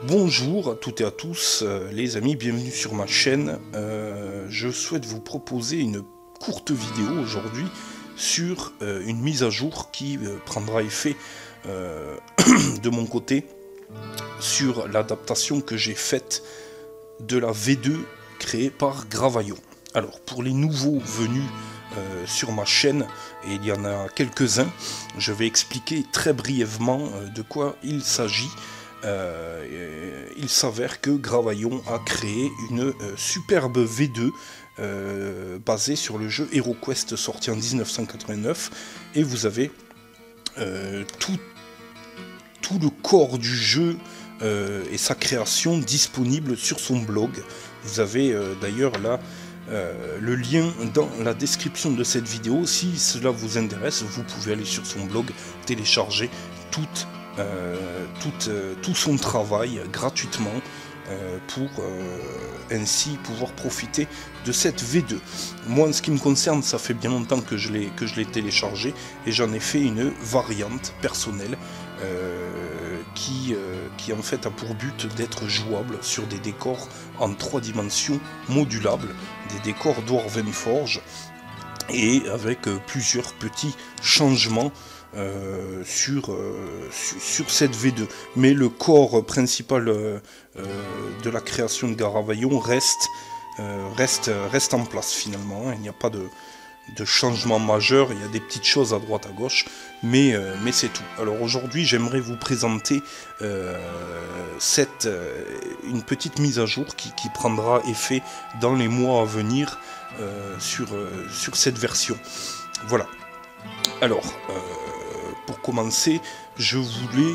Bonjour à toutes et à tous, les amis, bienvenue sur ma chaîne. Je souhaite vous proposer une courte vidéo aujourd'hui sur une mise à jour qui prendra effet de mon côté sur l'adaptation que j'ai faite de la V2 créée par Gravaillon. Alors pour les nouveaux venus sur ma chaîne, et il y en a quelques-uns, je vais expliquer très brièvement de quoi il s'agit. Il s'avère que Gravaillon a créé une superbe V2 basée sur le jeu HeroQuest sorti en 1989, et vous avez tout le corps du jeu et sa création disponible sur son blog. Vous avez d'ailleurs là le lien dans la description de cette vidéo. Si cela vous intéresse, vous pouvez aller sur son blog, télécharger tout son travail gratuitement pour ainsi pouvoir profiter de cette V2. Moi, en ce qui me concerne, ça fait bien longtemps que je l'ai téléchargé et j'en ai fait une variante personnelle qui en fait a pour but d'être jouable sur des décors en 3 dimensions modulables, des décors Dwarvenforge, et avec plusieurs petits changements sur cette V2. Mais le corps principal de la création de Gravaillon reste en place finalement. Il n'y a pas de changement majeur, il y a des petites choses à droite à gauche, mais c'est tout. Alors aujourd'hui j'aimerais vous présenter une petite mise à jour qui prendra effet dans les mois à venir sur cette version. Voilà. Alors, pour commencer, je voulais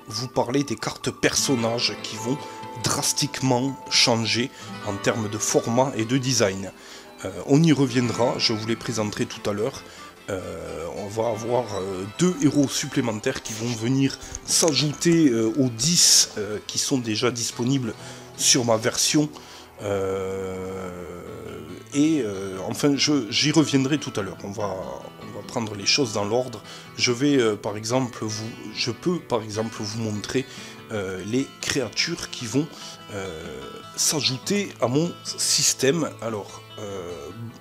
vous parler des cartes personnages qui vont drastiquement changer en termes de format et de design. On y reviendra, je vous les présenterai tout à l'heure. On va avoir 2 héros supplémentaires qui vont venir s'ajouter aux 10 qui sont déjà disponibles sur ma version. Enfin, j'y reviendrai tout à l'heure. On va prendre les choses dans l'ordre. Je peux par exemple vous montrer les créatures qui vont s'ajouter à mon système. Alors,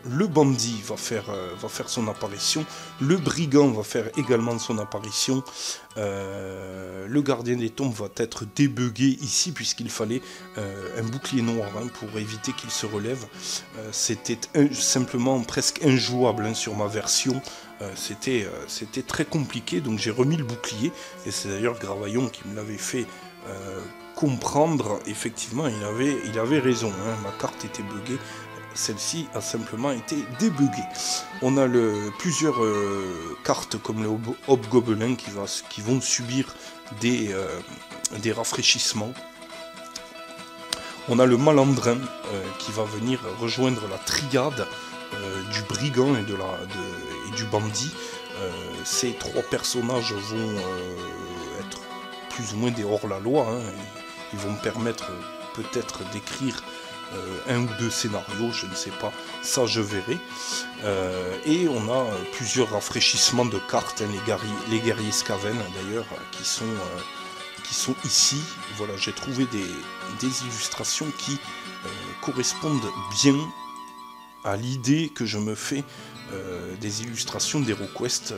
le bandit va faire son apparition, le brigand va faire également son apparition, le gardien des tombes va être débugué ici puisqu'il fallait un bouclier noir pour éviter qu'il se relève. C'était simplement presque injouable sur ma version. C'était très compliqué, donc j'ai remis le bouclier, et c'est d'ailleurs Gravaillon qui me l'avait fait comprendre. Effectivement, il avait raison, ma carte était buggée, celle-ci a simplement été débuggée. On a plusieurs cartes comme le Hobgoblin qui vont subir des rafraîchissements. On a le Malandrin qui va venir rejoindre la triade du brigand et du bandit. Ces 3 personnages vont être plus ou moins des hors-la-loi. Ils vont me permettre peut-être d'écrire 1 ou 2 scénarios, je ne sais pas, ça je verrai. Et on a plusieurs rafraîchissements de cartes, les guerriers Skaven d'ailleurs, qui sont ici. Voilà, j'ai trouvé des illustrations qui correspondent bien à l'idée que je me fais des illustrations d'HeroQuest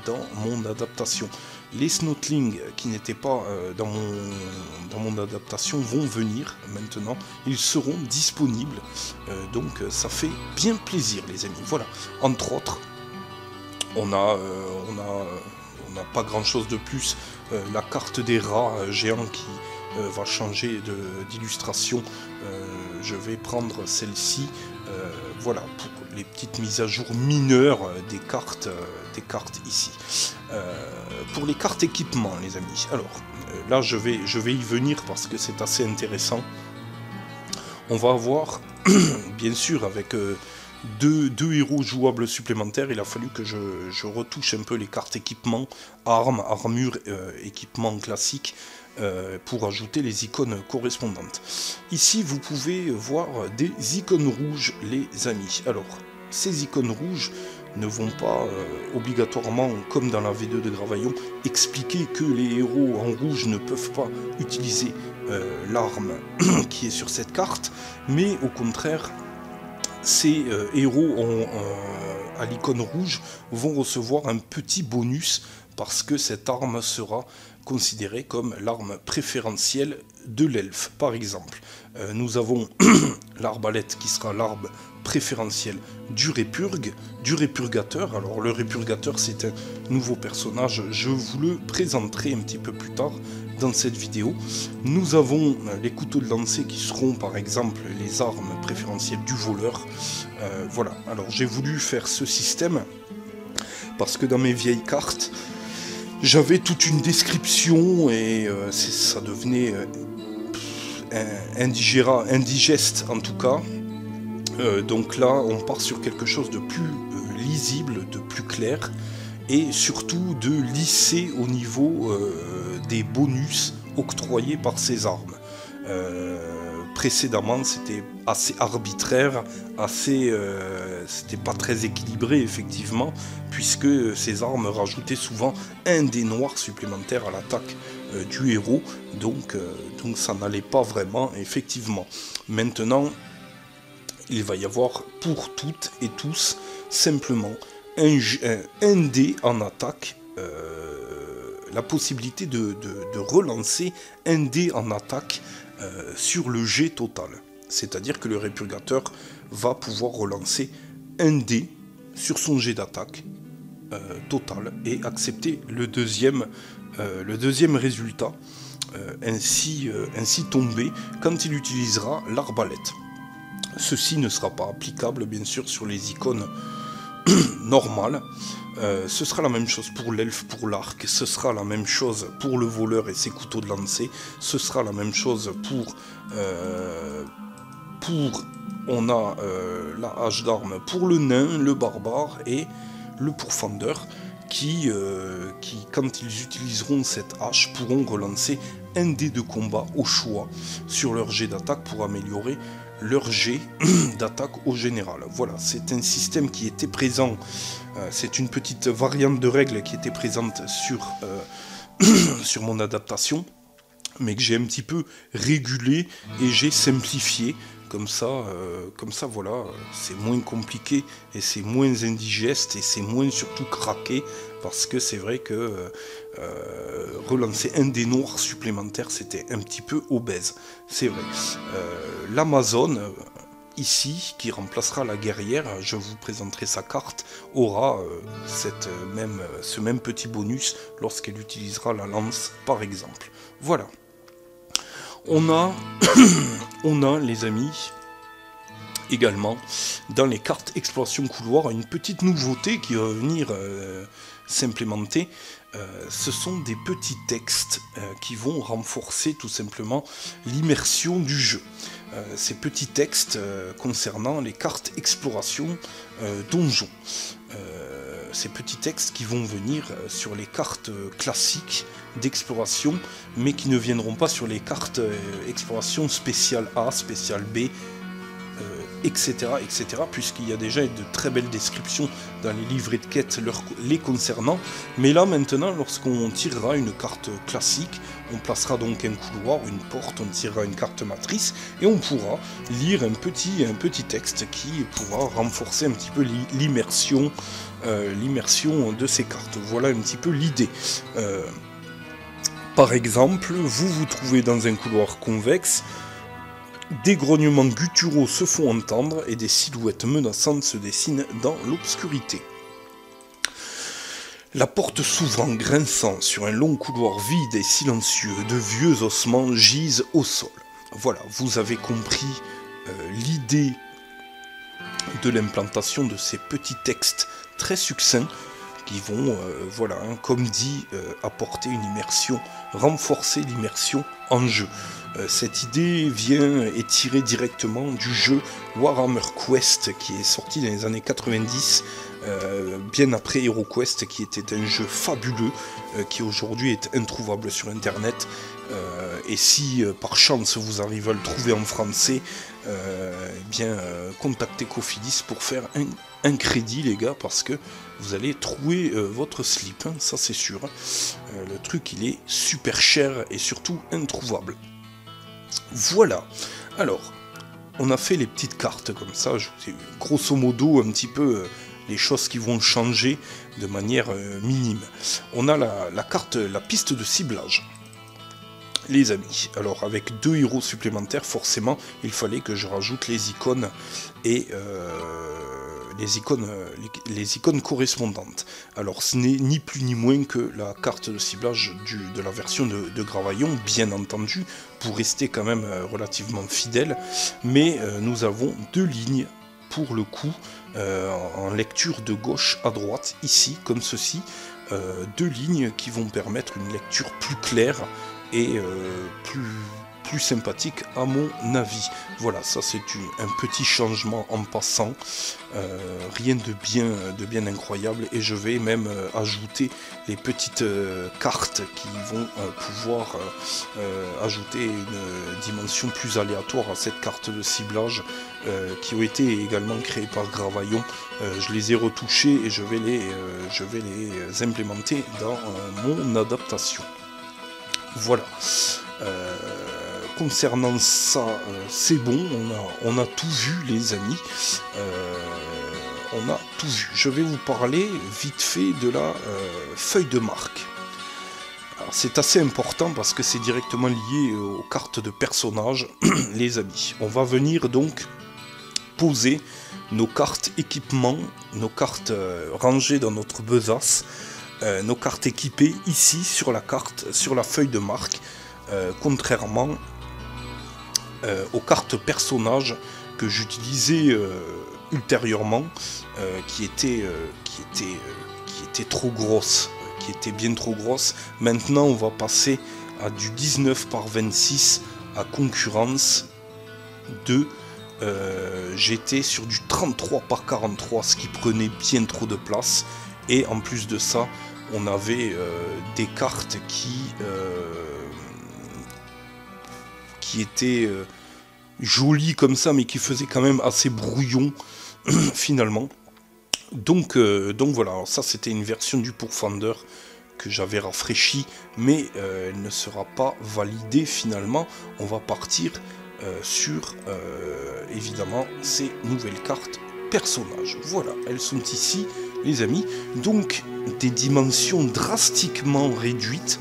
dans mon adaptation. Les Snotlings qui n'étaient pas dans mon adaptation vont venir maintenant, ils seront disponibles, donc ça fait bien plaisir les amis. Voilà, entre autres, on n'a pas grand chose de plus. La carte des rats géants qui va changer d'illustration. Je vais prendre celle-ci, voilà, pour les petites mises à jour mineures des cartes ici. Pour les cartes équipement, les amis, alors là je vais y venir parce que c'est assez intéressant. On va avoir, bien sûr, avec deux héros jouables supplémentaires, il a fallu que je retouche un peu les cartes équipement, armes, armure, équipement classique, pour ajouter les icônes correspondantes. Ici, vous pouvez voir des icônes rouges, les amis. Alors, ces icônes rouges ne vont pas obligatoirement, comme dans la V2 de Gravaillon, expliquer que les héros en rouge ne peuvent pas utiliser l'arme qui est sur cette carte, mais au contraire, ces héros à l'icône rouge vont recevoir un petit bonus parce que cette arme sera considérée comme l'arme préférentielle de l'elfe. Par exemple, nous avons l'arbalète qui sera l'arme préférentielle du répurgateur. Alors le répurgateur, c'est un nouveau personnage, je vous le présenterai un petit peu plus tard dans cette vidéo. Nous avons les couteaux de lancer qui seront par exemple les armes préférentielles du voleur. Voilà, alors j'ai voulu faire ce système parce que dans mes vieilles cartes, j'avais toute une description et ça devenait indigeste en tout cas. Donc là, on part sur quelque chose de plus lisible, de plus clair, et surtout de lissé au niveau des bonus octroyés par ces armes. Précédemment, c'était assez arbitraire, c'était pas très équilibré effectivement, puisque ces armes rajoutaient souvent un dé noir supplémentaire à l'attaque du héros, donc ça n'allait pas vraiment effectivement. Maintenant, il va y avoir pour toutes et tous simplement un dé en attaque, la possibilité de relancer un dé en attaque sur le jet total. C'est-à-dire que le répurgateur va pouvoir relancer un dé sur son jet d'attaque total et accepter le deuxième résultat ainsi tombé quand il utilisera l'arbalète. Ceci ne sera pas applicable bien sûr sur les icônes normales. Ce sera la même chose pour l'elfe, pour l'arc, ce sera la même chose pour le voleur et ses couteaux de lancer, ce sera la même chose on a la hache d'arme pour le nain, le barbare et le pourfendeur qui quand ils utiliseront cette hache pourront relancer un dé de combat au choix sur leur jet d'attaque pour améliorer leur jet d'attaque au général. Voilà, c'est un système qui était présent, c'est une petite variante de règle qui était présente sur mon adaptation, mais que j'ai un petit peu régulé et j'ai simplifié. Comme ça voilà, c'est moins compliqué et c'est moins indigeste et c'est moins surtout craqué, parce que c'est vrai que relancer un dé noir supplémentaire, c'était un petit peu obèse, c'est vrai. L'Amazone, ici, qui remplacera la guerrière, je vous présenterai sa carte, aura ce même petit bonus lorsqu'elle utilisera la lance par exemple. Voilà. On a, les amis, également, dans les cartes exploration couloir, une petite nouveauté qui va venir s'implémenter. Ce sont des petits textes qui vont renforcer tout simplement l'immersion du jeu. Ces petits textes concernant les cartes exploration donjon. Ces petits textes qui vont venir sur les cartes classiques d'exploration, mais qui ne viendront pas sur les cartes exploration spéciale A, spéciale B, etc., puisqu'il y a déjà de très belles descriptions dans les livrets de quête les concernant. Mais là maintenant, lorsqu'on tirera une carte classique, on placera donc un couloir, une porte, on tirera une carte matrice et on pourra lire un petit texte qui pourra renforcer un petit peu l'immersion de ces cartes. Voilà un petit peu l'idée. Par exemple, vous vous trouvez dans un couloir convexe, des grognements gutturaux se font entendre et des silhouettes menaçantes se dessinent dans l'obscurité. La porte s'ouvrant grinçant sur un long couloir vide et silencieux, de vieux ossements gisent au sol. Voilà, vous avez compris l'idée de l'implantation de ces petits textes très succincts qui vont, comme dit, apporter une immersion, renforcer l'immersion en jeu. Cette idée est tirée directement du jeu Warhammer Quest qui est sorti dans les années 90, bien après HeroQuest, qui était un jeu fabuleux, qui aujourd'hui est introuvable sur internet. Et si par chance vous arrivez à le trouver en français, contactez Cofidis pour faire un crédit, les gars, parce que vous allez trouver votre slip, hein, ça c'est sûr. Le truc il est super cher et surtout introuvable. Voilà, alors on a fait les petites cartes comme ça, grosso modo un petit peu les choses qui vont changer de manière minime. On a la piste de ciblage. Les amis, alors avec 2 héros supplémentaires, forcément, il fallait que je rajoute les icônes et les icônes correspondantes. Alors ce n'est ni plus ni moins que la carte de ciblage de la version de Gravaillon, bien entendu, pour rester quand même relativement fidèle, mais nous avons 2 lignes pour le coup, en lecture de gauche à droite, ici, comme ceci, 2 lignes qui vont permettre une lecture plus claire et plus sympathique à mon avis. Voilà, ça c'est un petit changement en passant, rien de bien incroyable, et je vais même ajouter les petites cartes qui vont pouvoir ajouter une dimension plus aléatoire à cette carte de ciblage qui ont été également créées par Gravaillon. Je les ai retouchées et je vais les implémenter dans mon adaptation. Voilà. Concernant ça, c'est bon, on a tout vu, les amis. On a tout vu. Je vais vous parler vite fait de la feuille de marque. C'est assez important parce que c'est directement lié aux cartes de personnages, les amis. On va venir donc poser nos cartes équipements, nos cartes rangées dans notre besace, nos cartes équipées ici sur la feuille de marque, contrairement aux cartes personnages que j'utilisais ultérieurement, qui étaient trop grosses, qui étaient bien trop grosses. Maintenant on va passer à du 19 par 26 à concurrence de j'étais sur du 33 par 43, ce qui prenait bien trop de place, et en plus de ça on avait des cartes qui étaient jolies comme ça, mais qui faisaient quand même assez brouillon finalement. Donc voilà, alors ça c'était une version du Pourfender que j'avais rafraîchi, mais elle ne sera pas validée finalement. On va partir sur évidemment ces nouvelles cartes personnages. Voilà, elles sont ici, les amis. Donc des dimensions drastiquement réduites,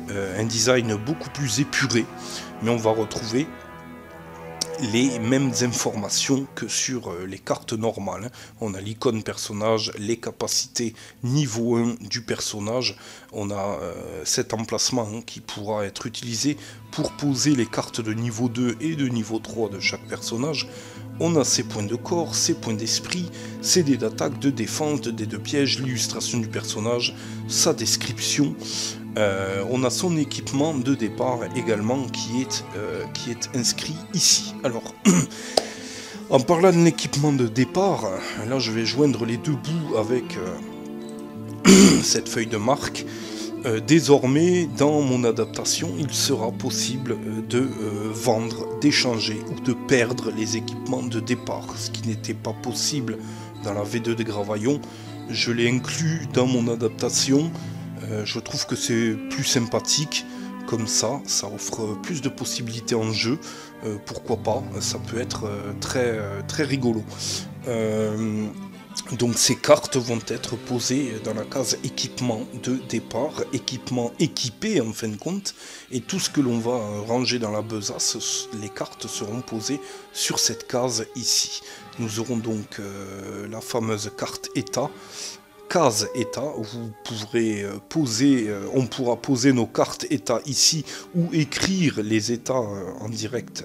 un design beaucoup plus épuré, mais on va retrouver les mêmes informations que sur les cartes normales. On a l'icône personnage, les capacités niveau 1 du personnage. On a cet emplacement qui pourra être utilisé pour poser les cartes de niveau 2 et de niveau 3 de chaque personnage. On a ses points de corps, ses points d'esprit, ses dés d'attaque, de défense, de dés de piège, l'illustration du personnage, sa description. On a son équipement de départ également qui est inscrit ici. Alors, en parlant de l'équipement de départ, là je vais joindre les deux bouts avec cette feuille de marque. Désormais, dans mon adaptation, il sera possible de vendre, d'échanger ou de perdre les équipements de départ, ce qui n'était pas possible dans la V2 de Gravaillon. Je l'ai inclus dans mon adaptation. Je trouve que c'est plus sympathique comme ça offre plus de possibilités en jeu. Pourquoi pas, ça peut être très rigolo. Donc ces cartes vont être posées dans la case équipement de départ, équipement équipé en fin de compte, et tout ce que l'on va ranger dans la besace, les cartes seront posées sur cette case ici. Nous aurons donc la fameuse carte état, case état, où vous pourrez on pourra poser nos cartes état ici ou écrire les états en direct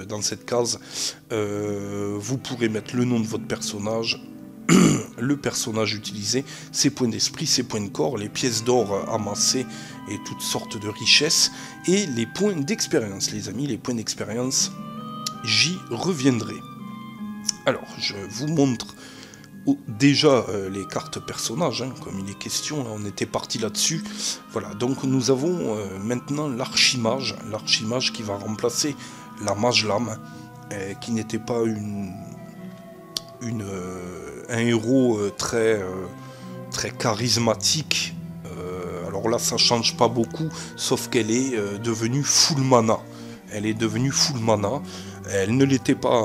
dans cette case. Vous pourrez mettre le nom de votre personnage, le personnage utilisé, ses points d'esprit, ses points de corps, les pièces d'or amassées et toutes sortes de richesses, et les points d'expérience, les amis, les points d'expérience, j'y reviendrai. Alors, je vous montre déjà les cartes personnages, hein, comme il est question, là, on était parti là-dessus. Voilà, donc nous avons maintenant l'archimage qui va remplacer la mage lame, qui n'était pas un héros très charismatique. Alors là, ça change pas beaucoup, sauf qu'elle est devenue full mana. Elle est devenue full mana. Elle ne l'était pas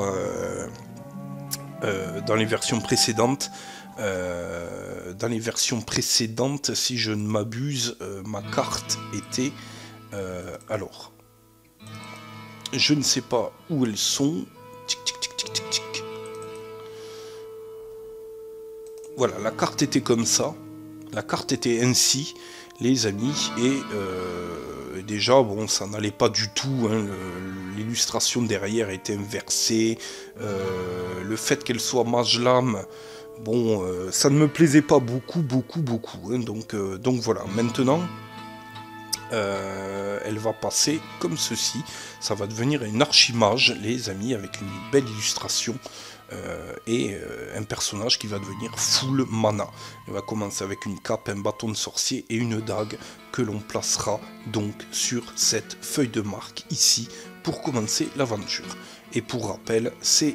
dans les versions précédentes. Dans les versions précédentes, si je ne m'abuse, ma carte était... alors, je ne sais pas où elles sont. Tic, tic, tic, tic, tic, tic. Voilà, la carte était comme ça. La carte était ainsi, les amis, et déjà, bon, ça n'allait pas du tout, hein, l'illustration derrière était inversée, le fait qu'elle soit mage lame, bon, ça ne me plaisait pas beaucoup, hein, donc voilà, maintenant, elle va passer comme ceci, ça va devenir une archimage, les amis, avec une belle illustration, et un personnage qui va devenir full mana. Il va commencer avec une cape, un bâton de sorcier et une dague que l'on placera donc sur cette feuille de marque ici pour commencer l'aventure. Et pour rappel, ces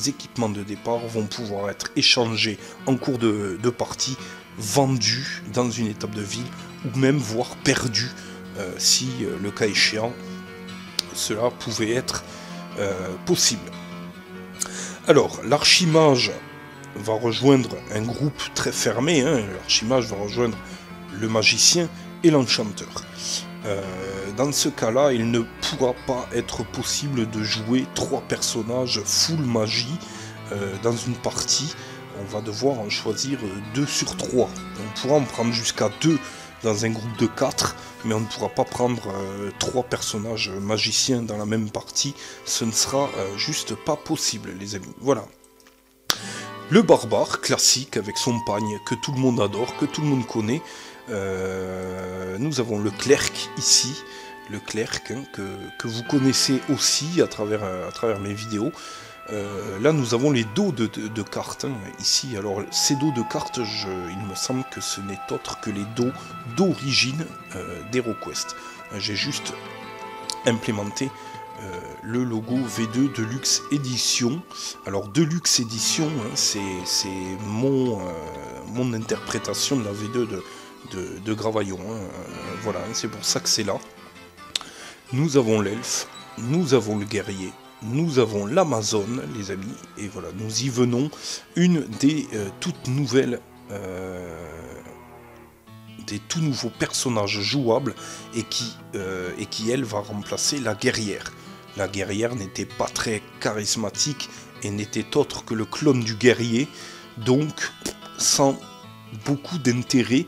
équipements de départ vont pouvoir être échangés en cours de partie, vendus dans une étape de ville ou même voire perdus si le cas échéant cela pouvait être possible. Alors, l'archimage va rejoindre un groupe très fermé, hein. L'archimage va rejoindre le magicien et l'enchanteur. Dans ce cas-là, il ne pourra pas être possible de jouer 3 personnages full magie dans une partie. On va devoir en choisir 2 sur 3. On pourra en prendre jusqu'à 2 dans un groupe de 4, mais on ne pourra pas prendre 3 personnages magiciens dans la même partie, ce ne sera juste pas possible, les amis. Voilà. Le barbare, classique, avec son pagne, que tout le monde adore, que tout le monde connaît. Nous avons le clerc ici, le clerc hein, que vous connaissez aussi à travers mes vidéos. Là nous avons les dos de cartes hein, ici. Alors ces dos de cartes, il me semble que ce n'est autre que les dos d'origine d'HeroQuest. J'ai juste implémenté le logo V2 Deluxe Edition. Alors Deluxe Edition, hein, c'est mon interprétation de la V2 de Gravaillon. Hein. Voilà, c'est pour ça que c'est là. Nous avons l'elfe, nous avons le guerrier. Nous avons l'Amazone, les amis, et voilà, nous y venons, une des toutes nouvelles, des tout nouveaux personnages jouables, et qui, elle, va remplacer la guerrière. La guerrière n'était pas très charismatique, et n'était autre que le clone du guerrier, donc sans beaucoup d'intérêt,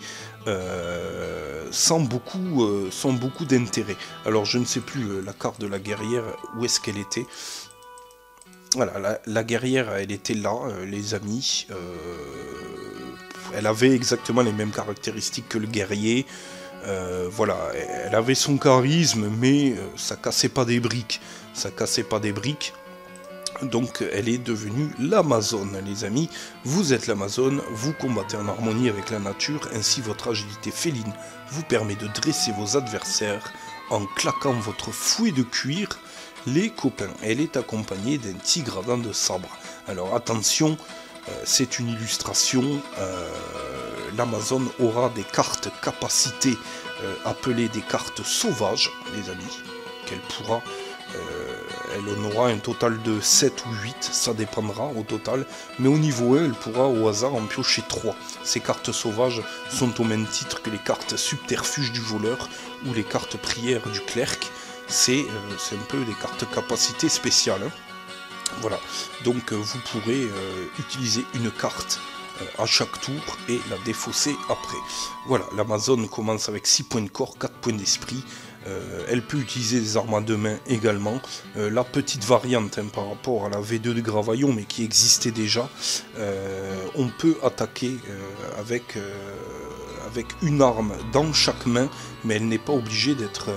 sans beaucoup d'intérêt. Alors je ne sais plus la carte de la guerrière, où est-ce qu'elle était. Voilà, la guerrière, elle était là, les amis. Elle avait exactement les mêmes caractéristiques que le guerrier. Voilà, elle avait son charisme, mais ça cassait pas des briques. Ça cassait pas des briques. Donc elle est devenue l'Amazone, les amis. Vous êtes l'Amazone, vous combattez en harmonie avec la nature, ainsi votre agilité féline vous permet de dresser vos adversaires en claquant votre fouet de cuir, les copains. Elle est accompagnée d'un tigre à dents de sabre. Alors attention, c'est une illustration, l'Amazone aura des cartes capacités appelées des cartes sauvages, les amis, qu'elle pourra... elle en aura un total de 7 ou 8, ça dépendra au total, mais au niveau 1, elle pourra au hasard en piocher 3. Ces cartes sauvages sont au même titre que les cartes subterfuge du voleur ou les cartes prières du clerc. C'est un peu des cartes capacités spéciales. Hein. Voilà, donc vous pourrez utiliser une carte à chaque tour et la défausser après. Voilà, l'Amazone commence avec 6 points de corps, 4 points d'esprit, Elle peut utiliser des armes à deux mains également. La petite variante par rapport à la V2 de Gravaillon, mais qui existait déjà, on peut attaquer avec une arme dans chaque main, mais elle n'est pas obligée d'être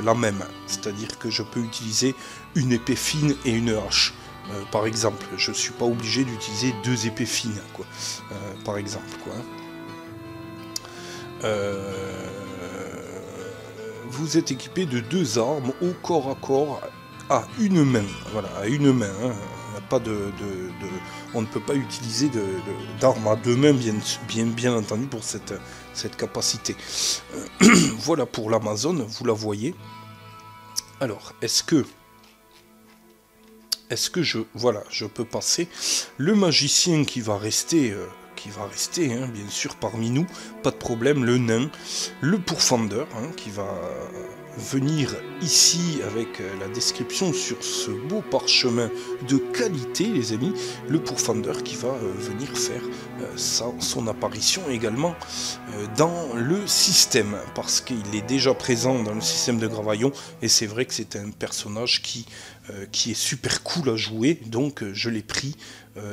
la même. C'est-à-dire que je peux utiliser une épée fine et une hache. Par exemple, je ne suis pas obligé d'utiliser deux épées fines, quoi. Par exemple, quoi. Vous êtes équipé de deux armes au corps à corps à une main. Voilà, à une main. Hein. Pas on ne peut pas utiliser d'armes à deux mains, bien entendu, pour cette capacité. Voilà pour l'Amazone, vous la voyez. Alors, est-ce que je peux passer le magicien qui va rester, hein, bien sûr, parmi nous, pas de problème, le nain, le pourfendeur, hein, qui va venir ici avec la description sur ce beau parchemin de qualité, les amis, le pourfendeur qui va venir faire son apparition également dans le système, parce qu'il est déjà présent dans le système de Gravaillon, et c'est vrai que c'est un personnage qui est super cool à jouer, donc je l'ai pris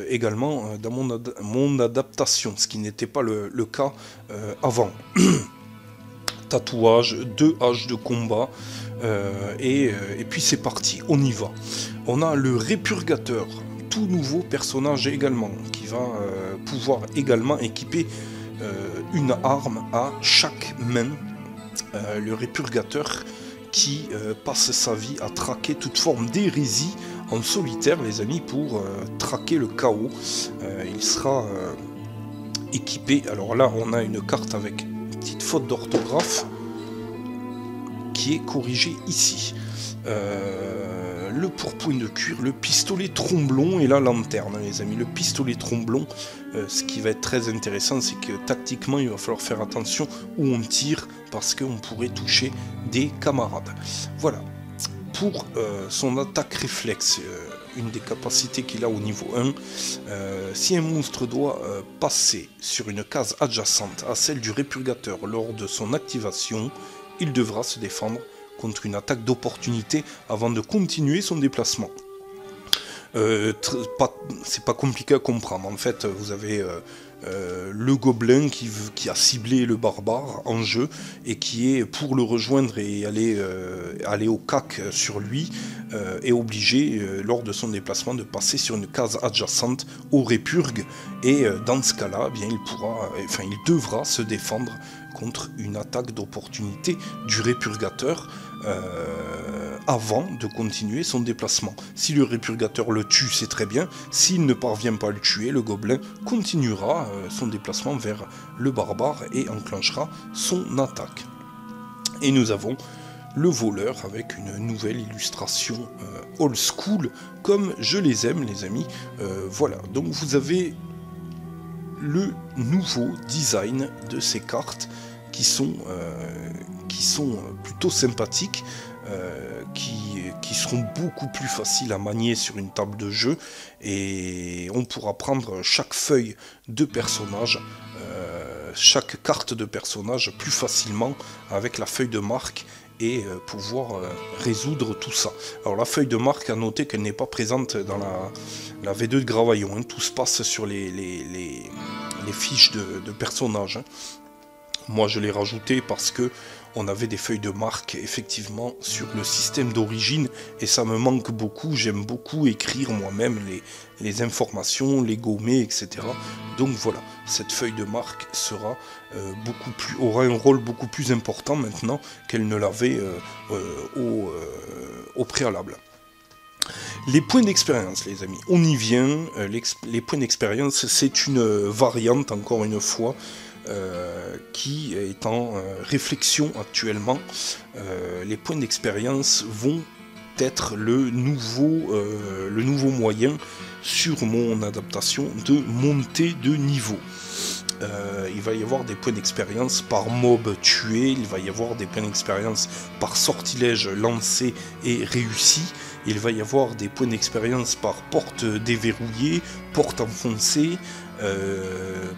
également dans mon adaptation, ce qui n'était pas le cas avant. Tatouage, 2 haches de combat, et puis c'est parti, on y va. On a le Répurgateur, tout nouveau personnage également, qui va pouvoir également équiper une arme à chaque main. Le Répurgateur qui passe sa vie à traquer toute forme d'hérésie en solitaire, les amis, pour traquer le chaos. Il sera équipé, alors là on a une carte avec petite faute d'orthographe qui est corrigée ici. Le pourpoint de cuir, le pistolet tromblon et la lanterne, les amis. Le pistolet tromblon, ce qui va être très intéressant, c'est que tactiquement il va falloir faire attention où on tire, parce qu'on pourrait toucher des camarades. Voilà pour son attaque réflexe, une des capacités qu'il a au niveau 1. Si un monstre doit passer sur une case adjacente à celle du Répurgateur lors de son activation, il devra se défendre contre une attaque d'opportunité avant de continuer son déplacement. C'est pas compliqué à comprendre. En fait, vous avez le gobelin qui a ciblé le barbare en jeu et qui est, pour le rejoindre et aller au cac sur lui, est obligé lors de son déplacement de passer sur une case adjacente au Répurgue, et dans ce cas-là, eh bien, il devra se défendre contre une attaque d'opportunité du Répurgateur avant de continuer son déplacement. Si le Répurgateur le tue, c'est très bien. S'il ne parvient pas à le tuer, le gobelin continuera son déplacement vers le barbare et enclenchera son attaque. Et nous avons le voleur avec une nouvelle illustration old school, comme je les aime, les amis. Voilà, donc vous avez le nouveau design de ces cartes qui sont plutôt sympathiques, qui seront beaucoup plus faciles à manier sur une table de jeu, et on pourra prendre chaque feuille de personnage, chaque carte de personnage plus facilement avec la feuille de marque, et pouvoir résoudre tout ça. Alors la feuille de marque, à noter qu'elle n'est pas présente dans la V2 de Gravaillon, hein. Tout se passe sur les fiches de personnages, hein. Moi je l'ai rajouté parce que on avait des feuilles de marque effectivement sur le système d'origine, et ça me manque beaucoup. J'aime beaucoup écrire moi-même les informations, les gommer, etc. Donc voilà, cette feuille de marque aura un rôle beaucoup plus important maintenant qu'elle ne l'avait au préalable. Les points d'expérience, les amis, on y vient. Les points d'expérience, c'est une variante, encore une fois, qui est en réflexion actuellement. Les points d'expérience vont être le nouveau moyen sur mon adaptation de montée de niveau. Il va y avoir des points d'expérience par mob tué, il va y avoir des points d'expérience par sortilège lancé et réussi, il va y avoir des points d'expérience par porte déverrouillée, porte enfoncée,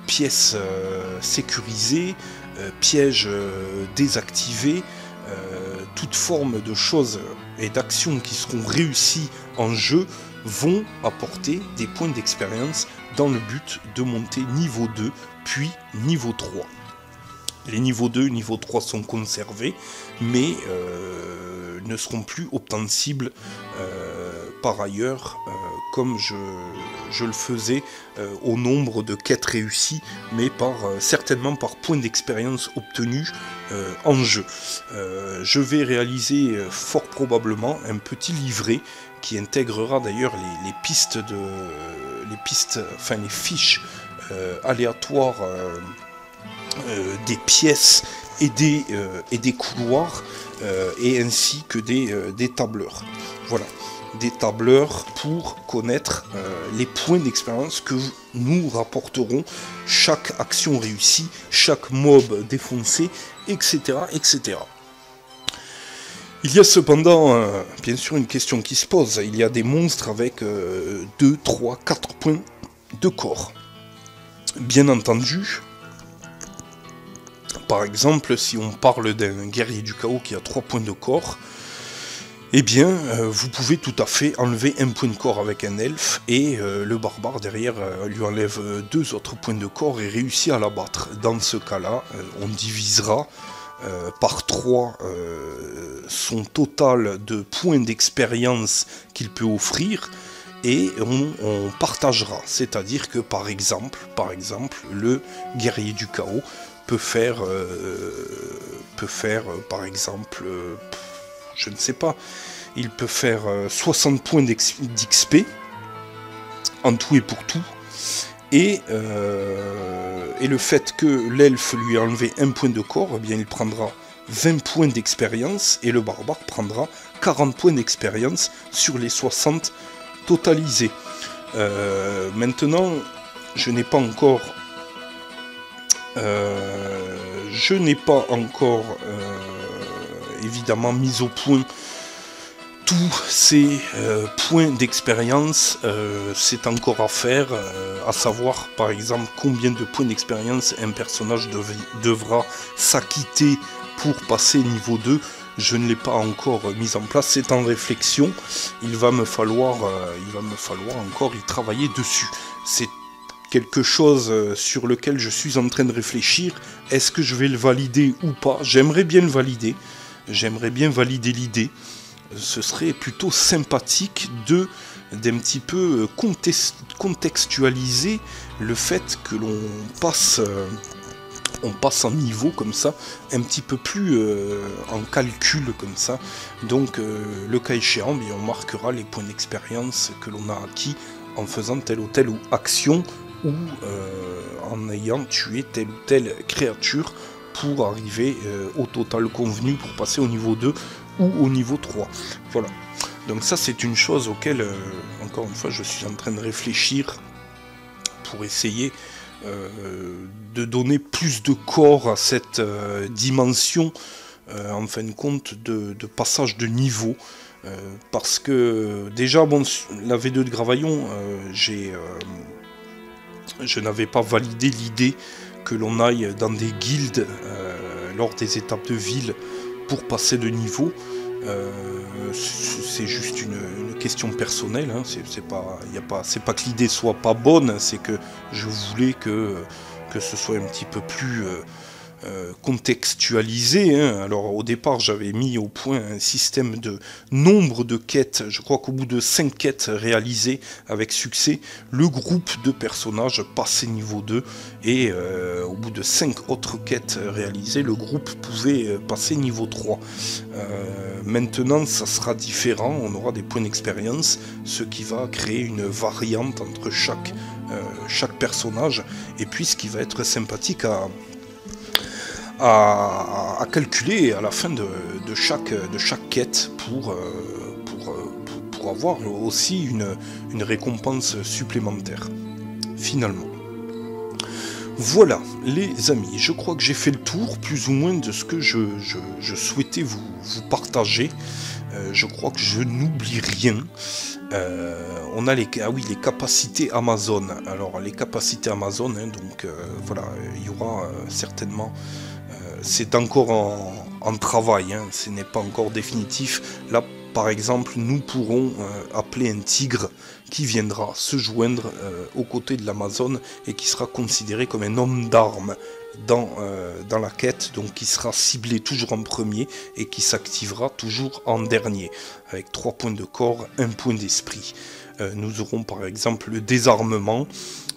pièces sécurisées, pièges désactivés. toute forme de choses et d'actions qui seront réussies en jeu vont apporter des points d'expérience dans le but de monter niveau 2 puis niveau 3. Les niveaux 2 et niveau 3 sont conservés, mais ne seront plus obtensibles par ailleurs, comme je le faisais au nombre de quêtes réussies, mais certainement par points d'expérience obtenus en jeu. Je vais réaliser fort probablement un petit livret qui intégrera d'ailleurs les fiches aléatoires des pièces et des couloirs, et ainsi que des tableurs. Voilà, des tableurs pour connaître les points d'expérience que nous rapporterons chaque action réussie, chaque mob défoncé, etc. etc. Il y a cependant, bien sûr, une question qui se pose. Il y a des monstres avec 2, 3, 4 points de corps. Bien entendu, par exemple, si on parle d'un guerrier du chaos qui a 3 points de corps, eh bien, vous pouvez tout à fait enlever un point de corps avec un elfe, et le barbare derrière lui enlève 2 autres points de corps et réussit à l'abattre. Dans ce cas-là, on divisera par 3 son total de points d'expérience qu'il peut offrir, et on partagera. C'est-à-dire que par exemple, le guerrier du chaos peut faire par exemple, je ne sais pas, il peut faire 60 points d'XP en tout et pour tout, et le fait que l'elfe lui a enlevé un point de corps, eh bien il prendra 20 points d'expérience, et le barbare prendra 40 points d'expérience sur les 60 totalisés. Maintenant, je n'ai pas encore évidemment mis au point tous ces points d'expérience. C'est encore à faire, à savoir par exemple combien de points d'expérience un personnage devra s'acquitter pour passer niveau 2. Je ne l'ai pas encore mis en place, c'est en réflexion. Il va me falloir encore y travailler dessus. C'est quelque chose sur lequel je suis en train de réfléchir. Est-ce que je vais le valider ou pas? J'aimerais bien le valider. J'aimerais bien valider l'idée. Ce serait plutôt sympathique d'un petit peu contextualiser le fait que l'on passe en niveau comme ça, un petit peu plus en calcul comme ça. Donc le cas échéant, bien, on marquera les points d'expérience que l'on a acquis en faisant telle ou telle action, ou en ayant tué telle ou telle créature pour arriver au total convenu pour passer au niveau 2 ou au niveau 3. Voilà. Donc ça, c'est une chose auquel, encore une fois, je suis en train de réfléchir pour essayer de donner plus de corps à cette dimension, en fin de compte, de passage de niveau. Parce que déjà, bon, la V2 de Gravaillon, je n'avais pas validé l'idée que l'on aille dans des guildes lors des étapes de ville pour passer de niveau. C'est juste une question personnelle, hein. C'est pas que l'idée soit pas bonne, c'est que je voulais que ce soit un petit peu plus contextualisé, hein. Alors au départ j'avais mis au point un système de nombre de quêtes. Je crois qu'au bout de 5 quêtes réalisées avec succès, le groupe de personnages passait niveau 2, et au bout de 5 autres quêtes réalisées, le groupe pouvait passer niveau 3. Maintenant ça sera différent, on aura des points d'expérience, ce qui va créer une variante entre chaque personnage, et puis ce qui va être sympathique à calculer à la fin de chaque quête pour avoir aussi une récompense supplémentaire, finalement. Voilà, les amis, je crois que j'ai fait le tour, plus ou moins, de ce que je souhaitais vous partager. Je crois que je n'oublie rien. On a les capacités Amazon. Alors, les capacités Amazon, hein, donc voilà, il y aura certainement... c'est encore en travail, hein, ce n'est pas encore définitif. Là, par exemple, nous pourrons appeler un tigre qui viendra se joindre aux côtés de l'Amazone et qui sera considéré comme un homme d'armes dans la quête, donc qui sera ciblé toujours en premier et qui s'activera toujours en dernier, avec 3 points de corps, 1 point d'esprit. Nous aurons par exemple le désarmement,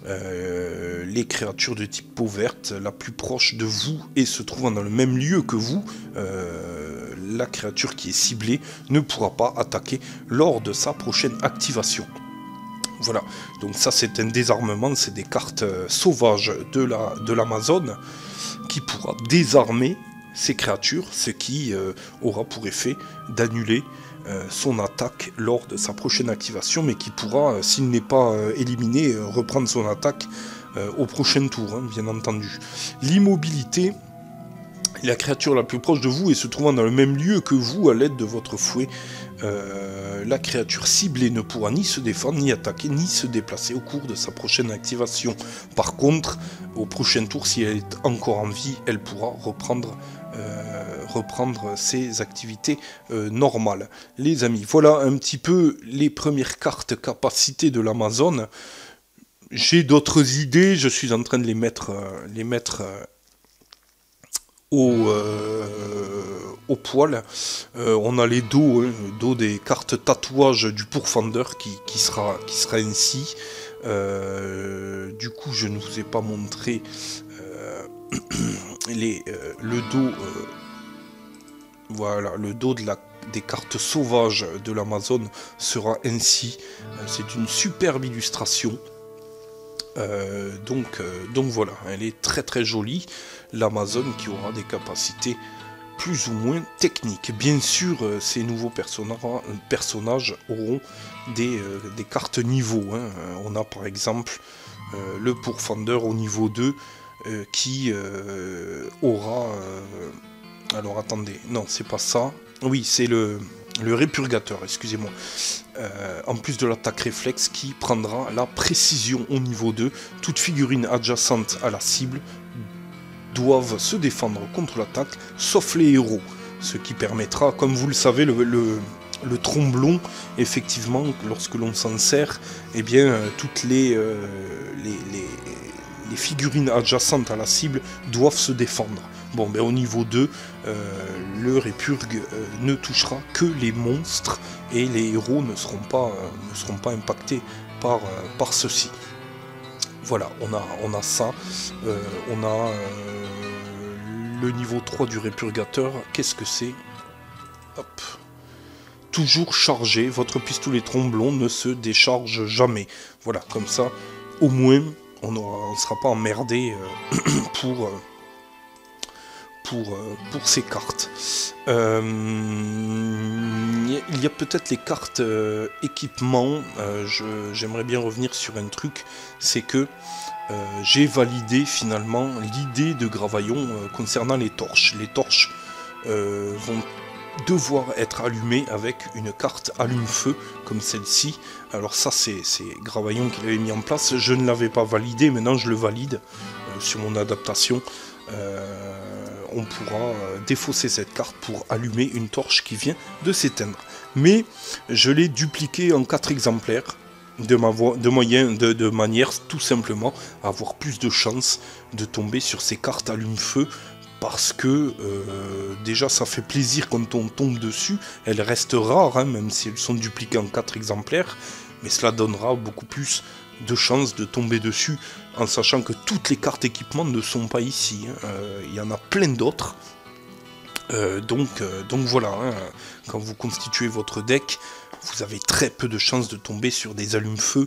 les créatures de type peau verte, la plus proche de vous et se trouvant dans le même lieu que vous, la créature qui est ciblée ne pourra pas attaquer lors de sa prochaine activation. Voilà, donc ça c'est un désarmement, c'est des cartes sauvages de l'Amazone qui pourra désarmer ces créatures, ce qui aura pour effet d'annuler son attaque lors de sa prochaine activation, mais qui pourra, s'il n'est pas éliminé, reprendre son attaque au prochain tour, hein, bien entendu. L'immobilité, la créature la plus proche de vous et se trouvant dans le même lieu que vous à l'aide de votre fouet, la créature ciblée ne pourra ni se défendre, ni attaquer, ni se déplacer au cours de sa prochaine activation. Par contre, au prochain tour, si elle est encore en vie, elle pourra reprendre ses activités normales. Les amis, voilà un petit peu les premières cartes capacités de l'Amazone. J'ai d'autres idées, je suis en train de les mettre au poil. On a les dos, hein, le dos des cartes tatouages du pourfendeur qui sera ainsi. Du coup, je ne vous ai pas montré le dos. Voilà, le dos des cartes sauvages de l'Amazone sera ainsi. C'est une superbe illustration. Donc voilà, elle est très très jolie, l'Amazone qui aura des capacités plus ou moins techniques. Bien sûr, ces nouveaux personnages auront des cartes niveau, hein. On a par exemple le pourfendeur au niveau 2 qui aura... alors attendez, non c'est pas ça, oui c'est le répurgateur, excusez-moi. En plus de l'attaque réflexe qui prendra la précision au niveau 2, toute figurine adjacente à la cible doivent se défendre contre l'attaque, sauf les héros. Ce qui permettra, comme vous le savez, le tromblon, effectivement, lorsque l'on s'en sert, eh bien, toutes les figurines adjacentes à la cible doivent se défendre. Bon, ben au niveau 2, le répurgue ne touchera que les monstres et les héros ne seront pas impactés par ceci. Voilà, on a ça. On a le niveau 3 du répurgateur. Qu'est-ce que c'est? Hop. Toujours chargé, votre pistolet tromblon ne se décharge jamais. Voilà, comme ça, au moins, on ne sera pas emmerdé pour ces cartes. Il y a peut-être les cartes équipement. J'aimerais bien revenir sur un truc, c'est que j'ai validé finalement l'idée de Gravaillon concernant les torches. Les torches vont devoir être allumées avec une carte allume-feu comme celle-ci. Alors ça c'est Gravaillon qui l'avait mis en place, je ne l'avais pas validé, maintenant je le valide sur mon adaptation. On pourra défausser cette carte pour allumer une torche qui vient de s'éteindre. Mais je l'ai dupliqué en 4 exemplaires de manière tout simplement à avoir plus de chances de tomber sur ces cartes allume-feu, parce que déjà ça fait plaisir quand on tombe dessus. Elles restent rares, hein, même si elles sont dupliquées en 4 exemplaires, mais cela donnera beaucoup plus de chances de tomber dessus, en sachant que toutes les cartes équipement ne sont pas ici, hein. Il y en a plein d'autres. Donc voilà, hein, quand vous constituez votre deck, vous avez très peu de chances de tomber sur des allumes-feu.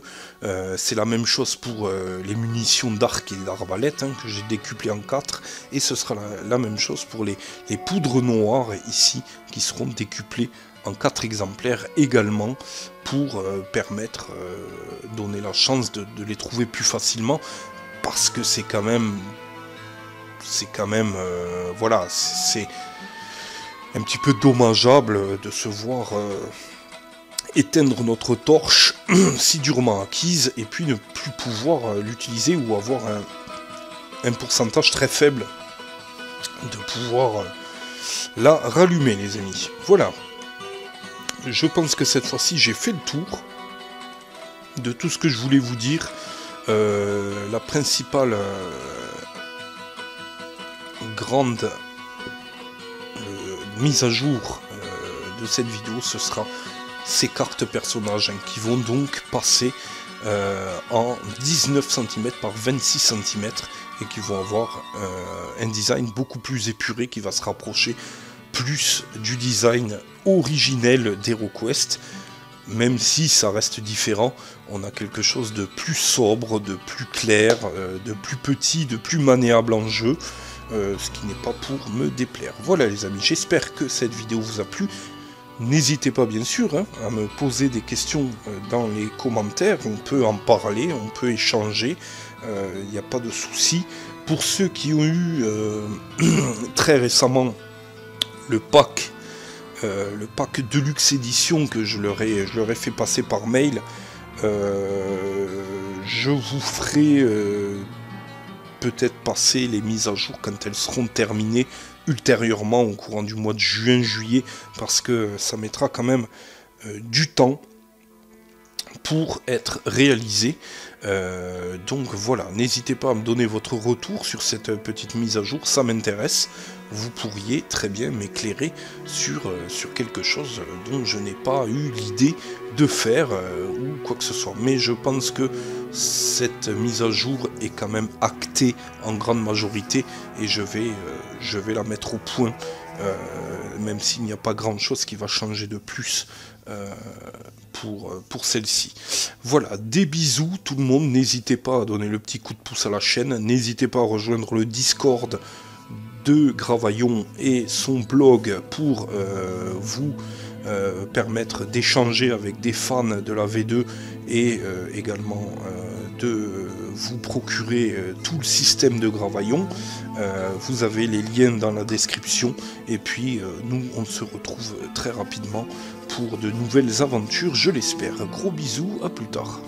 C'est la même chose pour les munitions d'arc et d'arbalète, hein, que j'ai décuplées en 4, et ce sera la même chose pour les poudres noires ici, qui seront décuplées en 4 exemplaires également, pour permettre, donner la chance de les trouver plus facilement, parce que c'est quand même, voilà, c'est un petit peu dommageable de se voir éteindre notre torche si durement acquise, et puis ne plus pouvoir l'utiliser, ou avoir un pourcentage très faible de pouvoir la rallumer, les amis. Voilà. Je pense que cette fois-ci, j'ai fait le tour de tout ce que je voulais vous dire. La principale grande mise à jour de cette vidéo, ce sera ces cartes personnages qui vont donc passer en 19 cm par 26 cm et qui vont avoir un design beaucoup plus épuré qui va se rapprocher plus du design originel d'HeroQuest. Même si ça reste différent, on a quelque chose de plus sobre, de plus clair, de plus petit, de plus maniable en jeu, ce qui n'est pas pour me déplaire. Voilà les amis, j'espère que cette vidéo vous a plu. N'hésitez pas bien sûr à me poser des questions dans les commentaires, on peut en parler, on peut échanger, il n'y a pas de souci. Pour ceux qui ont eu très récemment le pack Deluxe Édition que je leur ai fait passer par mail, je vous ferai peut-être passer les mises à jour quand elles seront terminées ultérieurement au courant du mois de juin-juillet, parce que ça mettra quand même du temps pour être réalisé. Donc voilà, n'hésitez pas à me donner votre retour sur cette petite mise à jour, ça m'intéresse. Vous pourriez très bien m'éclairer sur quelque chose dont je n'ai pas eu l'idée de faire ou quoi que ce soit. Mais je pense que cette mise à jour est quand même actée en grande majorité et je vais la mettre au point, même s'il n'y a pas grand chose qui va changer de plus pour celle-ci. Voilà, des bisous tout le monde, n'hésitez pas à donner le petit coup de pouce à la chaîne, n'hésitez pas à rejoindre le Discord de Gravaillon et son blog pour vous permettre d'échanger avec des fans de la V2 et également de vous procurer tout le système de Gravaillon. Vous avez les liens dans la description et puis nous on se retrouve très rapidement pour de nouvelles aventures, je l'espère. Gros bisous, à plus tard.